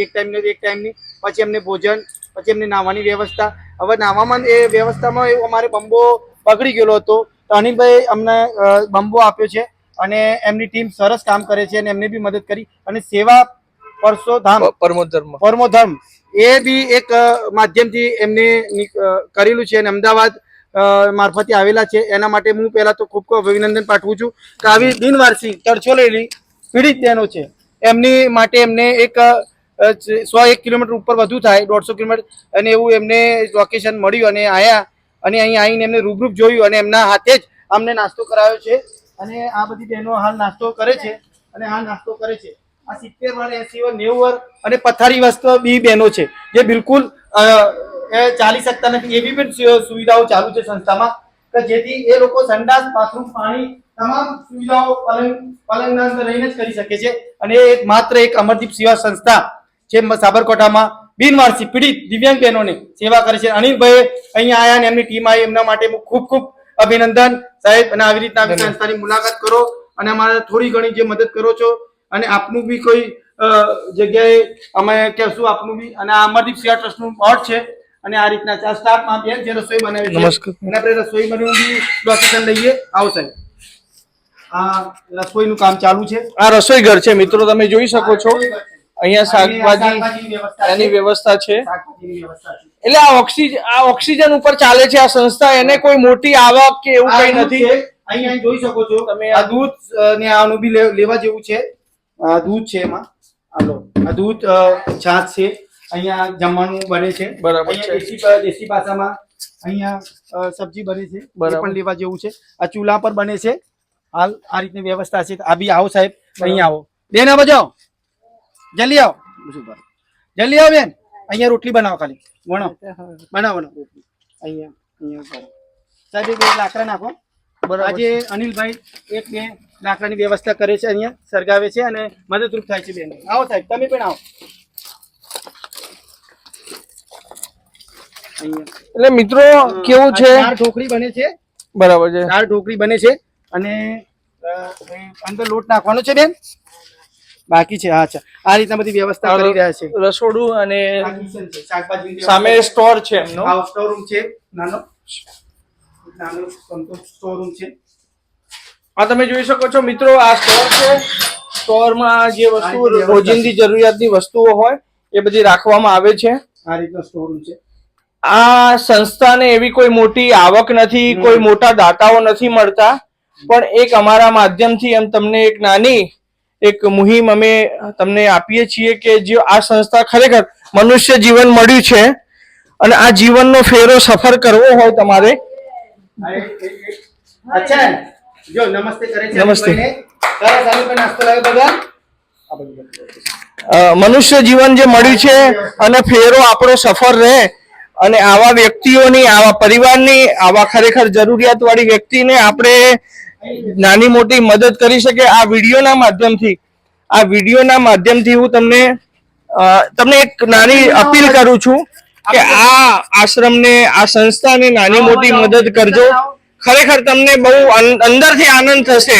એક ટાઈમની પછી એમને ભોજન, પછી એમને નાહવાની વ્યવસ્થા. હવે નાહવામાં એ વ્યવસ્થામાં અમારે બંબો બગડી ગયેલો હતો, તો અનિલભાઈ અમને બંબો આપ્યો છે અને એમની ટીમ સરસ કામ કરે છે અને એમને બી મદદ કરી. અને સેવા પરમો ધર્મ એ બી એક માધ્યમથી એમને કરેલું છે અને અમદાવાદ મારફતે આવેલા છે. એના માટે હું પહેલા તો ખૂબ ખૂબ અભિનંદન પાઠવું છું કે આવી બિનવારસી તરછોલેલી પીડિત બહેનો છે એમની માટે એમને એક 101 કિલોમીટર ઉપર વધુ થાય, 150 કિલોમીટર, અને એવું એમને લોકેશન મળ્યું અને આવ્યા અને અહીં આવીને એમને રૂબરૂપ જોયું અને એમના હાથે જ અમને નાસ્તો કરાવ્યો છે. અને આ બધી બહેનો હાલ નાસ્તો કરે છે અને હાલ નાસ્તો કરે છે. આ 70 વાર 80 વાર 90 વાર અને પથારી વસ્તુ બી બહેનો છે જે બિલકુલ ચાલી શકતા નથી. એવી પણ સુવિધાઓ ચાલુ છે સંસ્થામાં કે જેથી એ લોકો સંડાસ, બાથરૂમ, પાણી તમામ સુવિધાઓ પલંગના અંદર રહીને જ કરી શકે છે. અને એ માત્ર એક અમરદીપ સેવા સંસ્થા જે સાબરકાંઠામાં બિનવારસી પીડિત દિવ્યાંગ બહેનોને સેવા કરે છે. અનિલભાઈ અહીંયા આવ્યા અને એમની ટીમ આવી, એમના માટે ખૂબ ખૂબ અભિનંદન સાહેબ. અને આવી રીતના સંસ્થાની મુલાકાત કરો અને અમારે થોડી ઘણી જે મદદ કરો છો અને આપનું બી કોઈ જગ્યાએ અમે કહેશું આપનું બી. અને આ અમરદીપ સેવા ટ્રસ્ટનું બોર્ડ છે અને આ રીતના સ્ટાફમાં બેન જે રસોઈ બનાવે છે અને આપણે રસોઈ બનાવવાનું બી લોકેશન લઈએ. આવો સાહેબ, આ રસોઈનું કામ ચાલુ છે. આ રસોઈ ઘર છે મિત્રો, તમે જોઈ શકો છો. અહીંયા શાકભાજી એની વ્યવસ્થા છે. એટલે આ ઓક્સિજન ઉપર ચાલે છે આ સંસ્થા. એને કોઈ મોટી આવક કે એવું કઈ નથી. અહીંયા જોઈ શકો છો તમે. આ દૂધ ને આનું બી લેવા જેવું છે. દૂધ છે એમાં, હાલો આ દૂધ, છાશ છે. અહીંયા જમવાનું બને છે. બરાબર છે. દેશી ભાષામાં અહીંયા સબ્જી બને છે, પણ લેવા જેવું છે. આ ચૂલા પર બને છે હાલ. આ રીતની વ્યવસ્થા છે. આ બી આવો સાહેબ, અહીંયા આવો બેન, આ બજાવો, જલ્દી આવો, જલ્દી આવો બેન. અહીંયા રોટલી બનાવો, ખાલી બનાવો રોટલી. અહીંયા સાહેબ એક લાકડા નાખો. આજે અનિલભાઈ એક બે લાકડાની વ્યવસ્થા કરે છે, અહીંયા સળગાવે છે અને મદદરૂપ થાય છે બેન. આવો સાહેબ, તમે પણ આવો. એટલે મિત્રો કેવું છે, દાળ ઢોકળી બને છે. બરાબર છે, દાળ ઢોકળી બને છે અને અંદર લોટ નાખવાનો છે બેન, બાકી છે. હા, અચ્છા, આ રીતના બધી વ્યવસ્થા કરી રહ્યા છે. રસોડું અને સામે સ્ટોર છે એમનો. આ સ્ટોર રૂમ છે, નાનો સ્ટોર રૂમ છે. આ તમે જોઈ શકો છો મિત્રો, આ સ્ટોર છે. સ્ટોરમાં જે વસ્તુ રોજિંદી જરૂરિયાતની વસ્તુઓ હોય એ બધી રાખવામાં આવે છે. આ રીતનો સ્ટોર રૂમ છે. આ સંસ્થાને એવી કોઈ મોટી આવક નથી, કોઈ મોટા દાતાઓ નથી મળતા, પણ એક અમારા માધ્યમથી એમ તમને એક નાની એક મુહિમ અમે તમને આપીએ છીએ કે જે આ સંસ્થા ખરેખર મનુષ્ય જીવન મળ્યું છે અને આ જીવનનો ફેરો સફર કરવો હોય તમારે. અચ્છા, જો નમસ્તે કરે છે. નમસ્તે. નાસ્તો લાવ્યો બધા. મનુષ્ય જીવન જે મળ્યું છે અને ફેરો આપણો સફર રહે અને આવા વ્યક્તિઓની, આવા પરિવારની, આવા ખરેખર જરૂરિયાત વાળી વ્યક્તિને આપણે નાની મોટી મદદ કરી શકે. આ વિડીયોના માધ્યમથી હું તમને એક નાની અપીલ કરું છું કે આ આશ્રમને, આ સંસ્થાને નાની મોટી મદદ કરજો. ખરેખર તમને બહુ અંદરથી આનંદ થશે